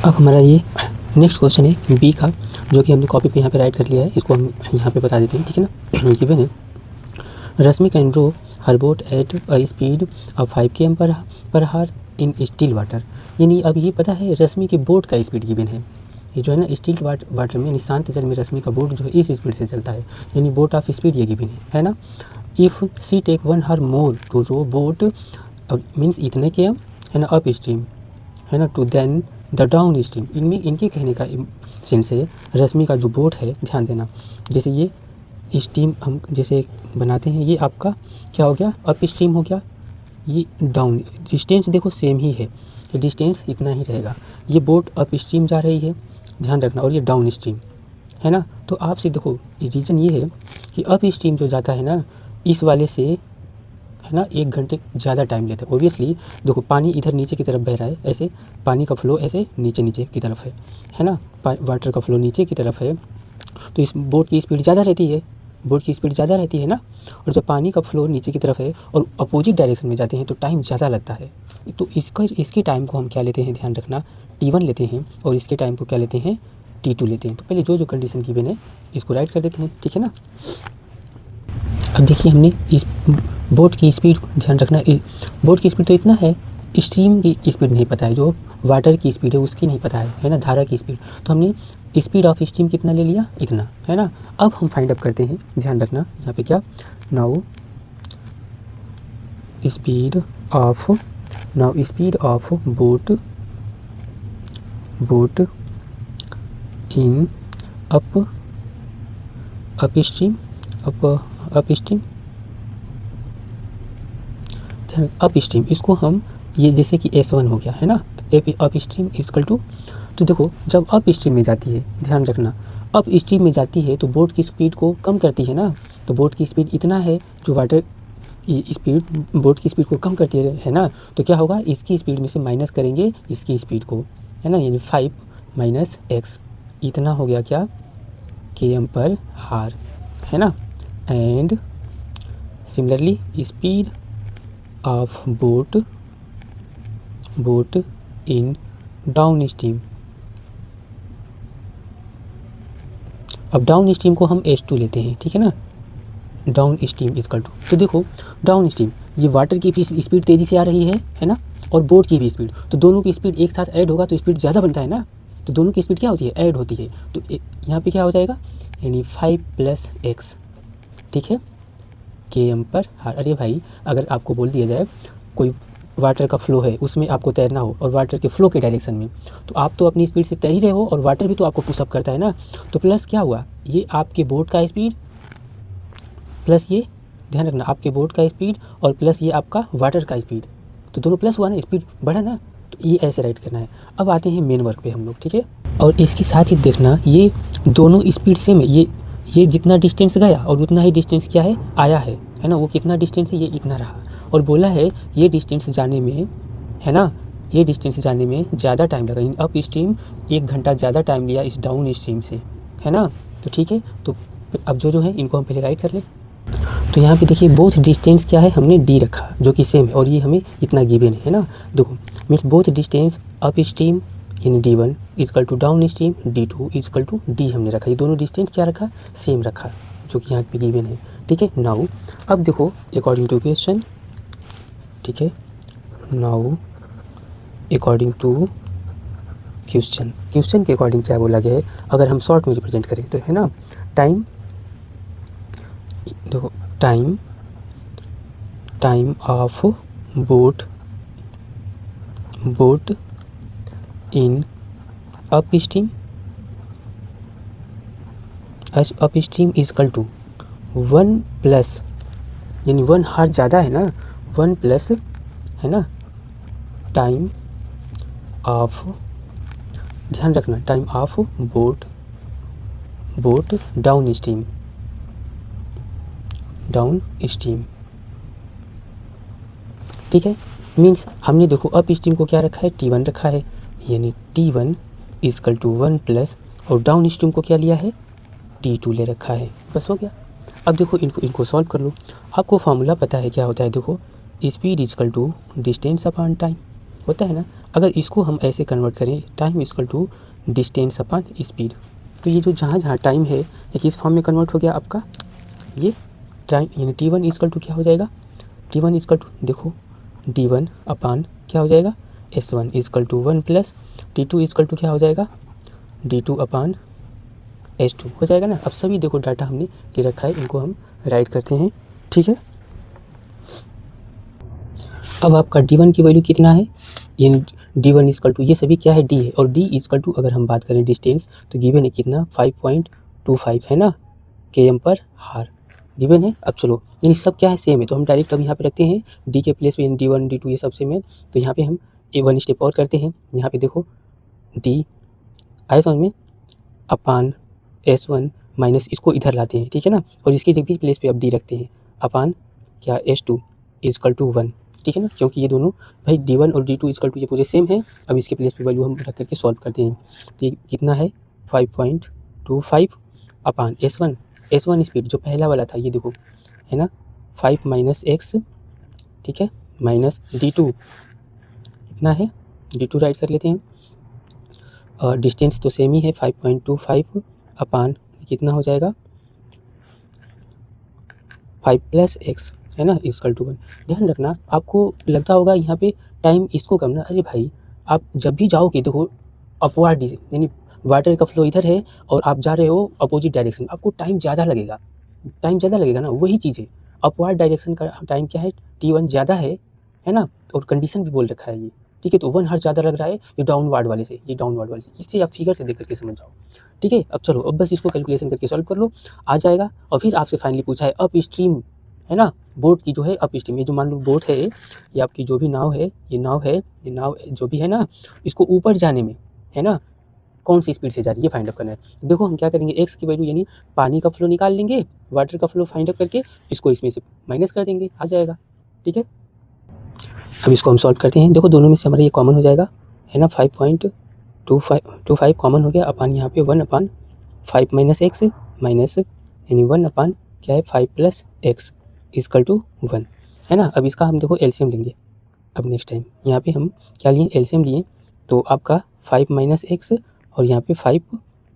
अब हमारा ये नेक्स्ट क्वेश्चन है बी का, जो कि हमने कॉपी पे यहाँ पे राइट कर लिया है, इसको हम यहाँ पे बता देते हैं, ठीक है ना। गिवन है Rashmi can row her boat at a speed of 5 km पर हार इन स्टील वाटर। यानी अब ये पता है रश्मि की बोट का स्पीड गिवन है, ये जो है ना स्टील वाटर में यानी शांत जल में रश्मि का बोट जो है इस स्पीड से चलता है, यानी बोट ऑफ स्पीड ये गिवन है ना। If she take 1 hour more to row boat means इतने के है ना अप स्ट्रीम है ना to then the downstream. इनमें इनके कहने का सेंस है रश्मि का जो बोट है, ध्यान देना, जैसे ये स्ट्रीम हम जैसे बनाते हैं, ये आपका क्या हो गया अप स्ट्रीम हो गया, ये डाउन डिस्टेंस देखो सेम ही है, ये डिस्टेंस इतना ही रहेगा। ये बोट अप स्ट्रीम जा रही है, ध्यान रखना, और ये डाउन स्ट्रीम है ना। तो आपसे देखो रीज़न ये है कि अप स्ट्रीम जो जाता है ना इस वाले से है ना 1 घंटे ज़्यादा टाइम लेता है। ओबियसली देखो पानी इधर नीचे की तरफ बह रहा है, ऐसे पानी का फ्लो ऐसे नीचे नीचे की तरफ है ना, वाटर का फ्लो नीचे की तरफ है, तो इस बोट की स्पीड ज़्यादा रहती है, बोट की स्पीड ज़्यादा रहती है ना। और जब पानी का फ्लो नीचे की तरफ है और अपोजिट डायरेक्शन में जाते हैं तो टाइम ज़्यादा लगता है। तो इसके टाइम को हम क्या लेते हैं, ध्यान रखना, T1 लेते हैं, और इसके टाइम को क्या लेते हैं, T2 लेते हैं। तो पहले जो कंडीशन गिवन है इसको राइट कर देते हैं, ठीक है ना। अब देखिए हमने इस बोट की स्पीड, ध्यान रखना, बोट की स्पीड तो इतना है, स्ट्रीम की स्पीड नहीं पता है, जो वाटर की स्पीड है उसकी नहीं पता है ना, धारा की स्पीड। तो हमने स्पीड ऑफ स्ट्रीम कितना ले लिया, इतना है ना। अब हम फाइंड अप करते हैं, ध्यान रखना यहाँ पे क्या, now speed of boat in up stream up stream, इसको हम ये जैसे कि S1 हो गया है ना, अप स्ट्रीम इक्वल टू, तो देखो जब अप स्ट्रीम में जाती है, ध्यान रखना, अप स्ट्रीम में जाती है तो बोट की स्पीड को कम करती है ना। तो बोट की स्पीड इतना है, जो वाटर की स्पीड बोट की स्पीड को कम करती है ना, तो क्या होगा, इसकी स्पीड में से माइनस करेंगे इसकी स्पीड को, है ना, यानी 5 - x, इतना हो गया क्या, km पर हार, है ना। And similarly speed of boat in down stream, अब डाउन स्ट्रीम को हम S2 लेते हैं, ठीक है ना, डाउन स्ट्रीम इक्वल टू, तो देखो डाउन स्ट्रीम ये वाटर की भी स्पीड तेज़ी से आ रही है ना, और बोट की भी स्पीड, तो दोनों की स्पीड एक साथ ऐड होगा तो स्पीड ज़्यादा बनता है ना, तो दोनों की स्पीड क्या होती है, ऐड होती है। तो यहाँ पे क्या हो जाएगा, यानी 5 + x, ठीक है, km पर हार। अरे भाई अगर आपको बोल दिया जाए कोई वाटर का फ्लो है उसमें आपको तैरना हो और वाटर के फ्लो के डायरेक्शन में, तो आप तो अपनी स्पीड से तैर ही रहे हो और वाटर भी तो आपको पुशअप करता है ना, तो प्लस क्या हुआ, ये आपके बोट का स्पीड प्लस ये, ध्यान रखना, आपके बोट का स्पीड और प्लस ये आपका वाटर का स्पीड, तो दोनों प्लस हुआ ना, स्पीड बढ़ा ना, तो ये ऐसे राइट करना है। अब आते हैं मेन वर्क पे हम लोग, ठीक है, और इसके साथ ही देखना ये दोनों स्पीड सेम है, ये जितना डिस्टेंस गया और उतना ही डिस्टेंस क्या है, आया है ना, वो कितना डिस्टेंस है, ये इतना रहा, और बोला है ये डिस्टेंस जाने में, है ना, ये डिस्टेंस जाने में ज़्यादा टाइम लगा, इन अप स्ट्रीम 1 घंटा ज़्यादा टाइम लिया इस डाउन स्ट्रीम से, है ना। तो ठीक है, तो अब जो है इनको हम पहले राइट कर लें। तो यहाँ पे देखिए बोथ डिस्टेंस क्या है, हमने D रखा जो कि सेम है, और ये हमें इतना गिवन है ना, देखो means both distance upstream in D1 equal to downstream D2 equal to D हमने रखा, ये दोनों डिस्टेंस क्या रखा, सेम रखा, जो कि यहाँ पे गिवन है, ठीक है। नाउ अब देखो अकॉर्डिंग टू क्वेश्चन, ठीक है, नाउ अकॉर्डिंग टू क्वेश्चन के अकॉर्डिंग क्या बोला गया है, अगर हम शॉर्ट में रिप्रेजेंट करें तो, है ना, टाइम, देखो time of boat in upstream equal to 1 plus, यानी 1 हार ज़्यादा है ना, 1 प्लस, है ना, टाइम ऑफ, ध्यान रखना, time of boat down stream, ठीक है। मीन्स हमने देखो अप स्ट्रीम को क्या रखा है, T1 रखा है, यानी T1 इक्वल टू 1 प्लस, और डाउन स्ट्रीम को क्या लिया है, T2 ले रखा है, बस हो गया। अब देखो इनको सॉल्व कर लो, आपको फार्मूला पता है क्या होता है, देखो speed equal to distance upon time, होता है ना। अगर इसको हम ऐसे कन्वर्ट करें, time equal to distance upon speed, तो ये जो जहाँ जहाँ टाइम है ये किस फॉर्म में कन्वर्ट हो गया आपका, ये टाइम यानी T1 इक्वल टू क्या हो जाएगा, T1 इक्वल टू देखो D1 अपान क्या हो जाएगा, S1 equal to 1 plus T2 equal to क्या हो जाएगा, D2 अपान S2 हो जाएगा ना। अब सभी देखो डाटा हमने ले रखा है, इनको हम राइट करते हैं, ठीक है। अब आपका D1 की वैल्यू कितना है, यानी D1 इक्वल टू ये सभी क्या है, D है, और D इक्वल टू अगर हम बात करें डिस्टेंस तो गिवन है कितना 5.25 है ना, km पर हार गिवन है। अब चलो यानी सब क्या है, सेम है, तो हम डायरेक्ट अब यहाँ पे रखते हैं D के प्लेस पे, यानी D1 D2 ये सब सेम है। तो यहाँ पे हम वन स्टेप और करते हैं, यहाँ पे देखो D आए समझ में, अपान S1 माइनस इसको इधर लाते हैं, ठीक है ना, और इसकी जगह प्लेस पे अब D रखते हैं, अपान क्या S2 इक्वल टू 1, ठीक है ना, क्योंकि ये दोनों भाई D1 और D2 इक्वल टू ये पूरे सेम हैं। अब इसके प्लेस पे वैल्यू हम रख करके सॉल्व करते हैं, तो ये कितना है 5.25 अपान S1 स्पीड जो पहला वाला था ये देखो है ना 5 माइनस एक्स, ठीक है, माइनस D2 कितना है, D2 राइट कर लेते हैं, और डिस्टेंस तो सेम ही है 5.25 अपान कितना हो जाएगा 5 प्लस एक्स है ना इक्वल टू 1। ध्यान रखना, आपको लगता होगा यहाँ पे टाइम इसको करना, अरे भाई आप जब भी जाओगे देखो अपवार्ड यानी वाटर का फ्लो इधर है और आप जा रहे हो अपोजिट डायरेक्शन, आपको टाइम ज़्यादा लगेगा ना, वही चीज़ है। अपवार्ड डायरेक्शन का टाइम क्या है, T1 ज़्यादा है ना, और कंडीशन भी बोल रखा है ये, ठीक है, तो 1 हर्ट्ज ज़्यादा लग रहा है ये डाउनवार्ड वाले से, इससे आप फिगर से देख करके समझ जाओ, ठीक है। अब चलो अब बस इसको कैलकुलेशन करके सॉल्व कर लो, आ जाएगा। और फिर आपसे फाइनली पूछा है अप स्ट्रीम है ना, बोट की जो है अप स्ट्रीम, ये जो मान लो बोट है ये आपकी जो भी नाव है, ये नाव जो भी है ना, इसको ऊपर जाने में है ना कौन सी स्पीड से जा रही है ये फाइंड आउट करना है। देखो हम क्या करेंगे, एक्स की वैल्यू यानी पानी का फ्लो निकाल लेंगे, वाटर का फ्लो फाइंड आउट करके इसको इसमें से माइनस कर देंगे, आ जाएगा, ठीक है। अब इसको हम सॉल्व करते हैं, देखो दोनों में से हमारा ये कॉमन हो जाएगा है ना, 5.25 कॉमन हो गया, अपान यहाँ पे 1 अपान 5 माइनस एक्स माइनस यानी 1 अपान क्या है 5 प्लस एक्स इक्वल टू 1 है ना। अब इसका हम देखो एलसीएम लेंगे, अब नेक्स्ट टाइम यहाँ पे हम क्या लिए, एलसीएम लिए, तो आपका 5 माइनस एक्स और यहाँ पे 5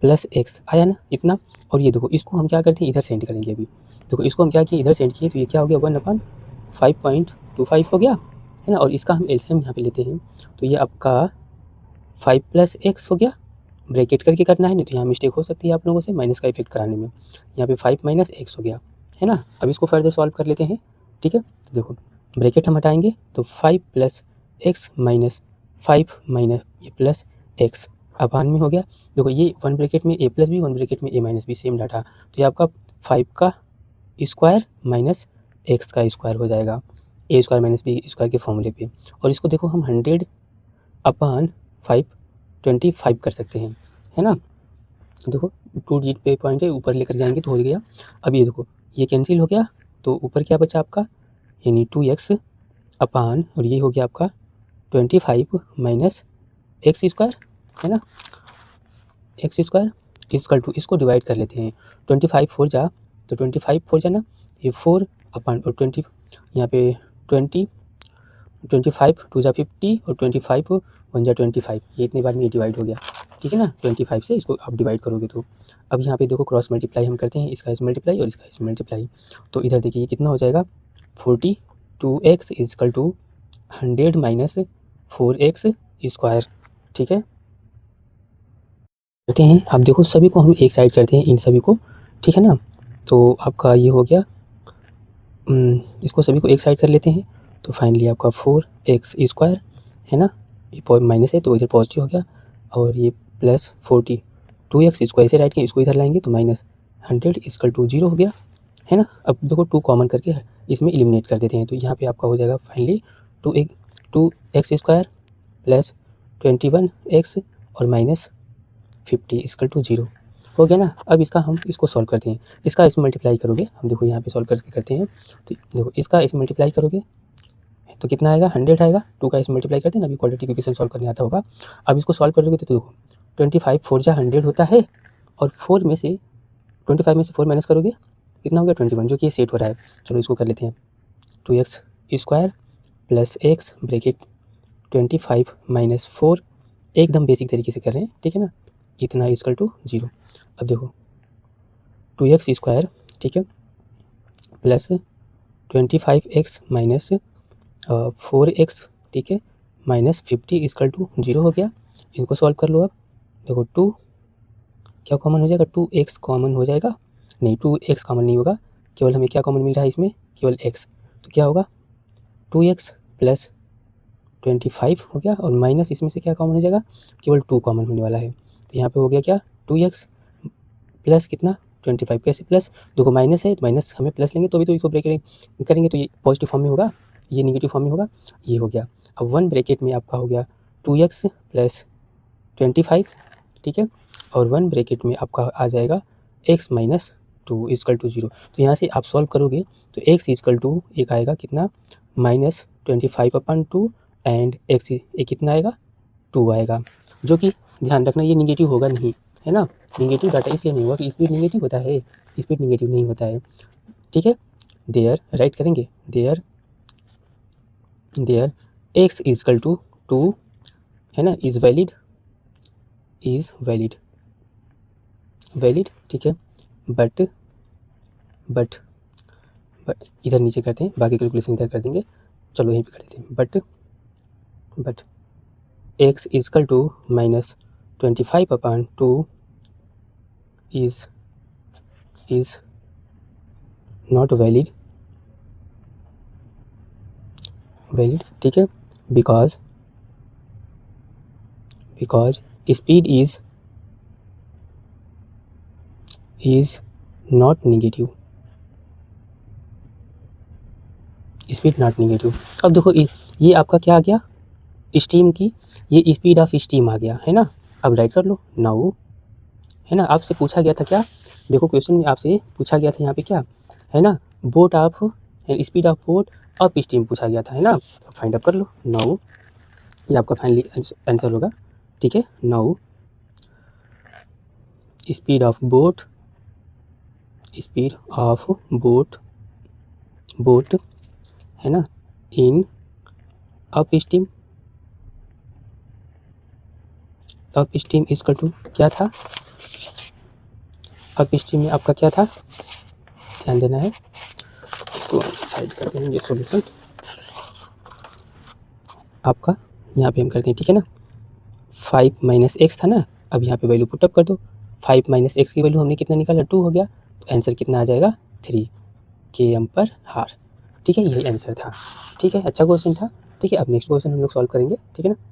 प्लस एक्स आया ना इतना। और ये देखो इसको हम क्या करते हैं इधर सेंड करेंगे, अभी देखो इसको हम क्या किए इधर सेंड किए, तो ये क्या हो गया 1 अपान 5.25 हो गया है ना, और इसका हम एलसीएम यहाँ पे लेते हैं, तो ये आपका 5 प्लस एक्स हो गया, ब्रैकेट करके करना है, नहीं तो यहाँ मिस्टेक हो सकती है आप लोगों से माइनस का इफेक्ट कराने में, यहाँ पे 5 माइनस एक्स हो गया है ना। अब इसको फर्दर सॉल्व कर लेते हैं, ठीक है, तो देखो ब्रैकेट हम हटाएंगे तो 5 प्लस एक्स माइनस 5 माइनस ये प्लस एक्स अपान में हो गया। देखो ये 1 ब्रैकेट में a प्लस बी 1 ब्रैकेट में a minus B same data, तो ये आपका 5 का स्क्वायर माइनस एक्स का स्क्वायर हो जाएगा a square minus B square के फॉर्मूले पे। और इसको देखो हम 100 अपान 525 कर सकते हैं है ना, देखो 2 डिजिट पे पॉइंट है, ऊपर लेकर जाएंगे तो हो गया। अब ये देखो ये कैंसिल हो गया, तो ऊपर क्या बचा आपका यानी 2x अपान और ये हो गया आपका 25 माइनस एक्स स्क्वायर है ना, एक्स स्क्वायर इक्वल टू इसको डिवाइड कर लेते हैं, 25 4 जा तो 25 4 जा ना, ये 4 अपान और 20 यहाँ पे 25 2 जा 50 और 25 1 जा 25, ये इतने बार में ये डिवाइड हो गया, ठीक है ना, 25 से इसको आप डिवाइड करोगे तो। अब यहाँ पे देखो क्रॉस मल्टीप्लाई हम करते हैं, इसका इस मल्टीप्लाई और इसका इस मल्टीप्लाई, तो इधर देखिए ये कितना हो जाएगा 42x equal to 100 minus 4x square, ठीक है। करते हैं आप देखो सभी को हम एक साइड करते हैं इन सभी को, ठीक है ना, तो आपका ये हो गया, इसको सभी को एक साइड कर लेते हैं, तो फाइनली आपका 4x स्क्वायर है ना, ये माइनस है तो इधर पॉजिटिव हो गया, और ये प्लस 42x स्क्वायर से राइट किया, इसको इधर लाएंगे तो माइनस 100 इक्वल टू 0 हो गया है ना। अब देखो 2 कॉमन करके इसमें एलिमिनेट कर देते हैं, तो यहाँ पे आपका हो जाएगा finally 2x square plus 21x और माइनस 50 इक्वल टू 0 हो गया ना। अब इसका हम इसको सॉल्व करते हैं, इसका इसमें मल्टीप्लाई करोगे, हम देखो यहाँ पे सॉल्व करके करते हैं, तो देखो इसका इसमें मल्टीप्लाई करोगे तो कितना आएगा 100 आएगा, 2 का इसमें मल्टीप्लाई करते हैं ना, अभी क्वाड्रेटिक इक्वेशन सॉल्व करने आता होगा। अब इसको सॉल्व करोगे तो देखो 25 4 जा 100 होता है, और 4 में से 25 में से 4 माइनस करोगे कितना हो गया 21, जो कि ये सेट हो रहा है। चलो इसको कर लेते हैं 2x square plus x bracket 25 minus 4 एकदम बेसिक तरीके से कर रहे हैं, ठीक है ना, इतना इक्वल टू 0। अब देखो 2x स्क्वायर, ठीक है, प्लस 25x माइनस 4x, ठीक है, माइनस 50 इक्वल टू 0 हो गया। इनको सॉल्व कर लो। अब देखो 2 क्या कॉमन हो जाएगा, 2x कॉमन हो जाएगा, नहीं 2x कॉमन नहीं होगा, केवल हमें क्या कॉमन मिल रहा है इसमें, केवल x, तो क्या होगा 2x प्लस 25 हो गया, और माइनस इसमें से क्या कॉमन हो जाएगा, केवल 2 कॉमन होने वाला है। तो यहाँ पे हो गया क्या 2x प्लस कितना 25, कैसे प्लस, देखो माइनस है, माइनस हमें प्लस लेंगे तो भी तो इसको ब्रैकेट करेंगे तो ये पॉजिटिव फॉर्म में होगा, ये निगेटिव फॉर्म में होगा, ये हो गया। अब 1 ब्रैकेट में आपका हो गया 2x प्लस 25, ठीक है, और 1 ब्रैकेट में आपका आ जाएगा x माइनस 2 इक्वल टू 0। तो यहाँ से आप सॉल्व करोगे तो x इक्वल टू एक आएगा कितना माइनस 25/2 एंड x एक कितना आएगा 2 आएगा, जो कि ध्यान रखना ये निगेटिव होगा नहीं, है ना, निगेटिव डाटा इसलिए नहीं होगा कि स्पीड निगेटिव होता है, स्पीड निगेटिव नहीं होता है, ठीक है। देयर राइट करेंगे, देयर x इक्वल टू 2, है ना, इज़ वैलिड, ठीक है, बट इधर नीचे करते हैं, बाकी कैलकुलेशन इधर कर देंगे, चलो यहीं पे कर देते हैं, but x equal to minus 25/2 is not valid, ठीक है, because speed is not negative, speed not negative. अब देखो ये आपका क्या आ गया, स्टीम की, ये स्पीड ऑफ स्टीम आ गया, है ना। अब राइट कर लो नाउ, है ना, आपसे पूछा गया था क्या, देखो क्वेश्चन में आपसे पूछा गया था यहाँ पे क्या है ना, boat of speed of boat of steam पूछा गया था, है ना। फाइंड अप कर लो नाउ, ये आपका फाइनली आंसर होगा, ठीक है। नाउ स्पीड ऑफ बोट है ना in upstream equal to क्या था, अप स्टीम में आपका क्या था, ध्यान देना है, इसको साइड करते हैं, ये सॉल्यूशन आपका यहाँ पे हम करते हैं, ठीक है ना। 5 माइनस एक्स था ना, अब यहाँ पे वैल्यू पुटअप कर दो, 5 माइनस एक्स की वैल्यू हमने कितना निकाला 2 हो गया, तो आंसर कितना आ जाएगा 3 km/h, ठीक है, यही आंसर था, ठीक है, अच्छा क्वेश्चन था, ठीक है। अब नेक्स्ट क्वेश्चन हम लोग सॉल्व करेंगे, ठीक है ना।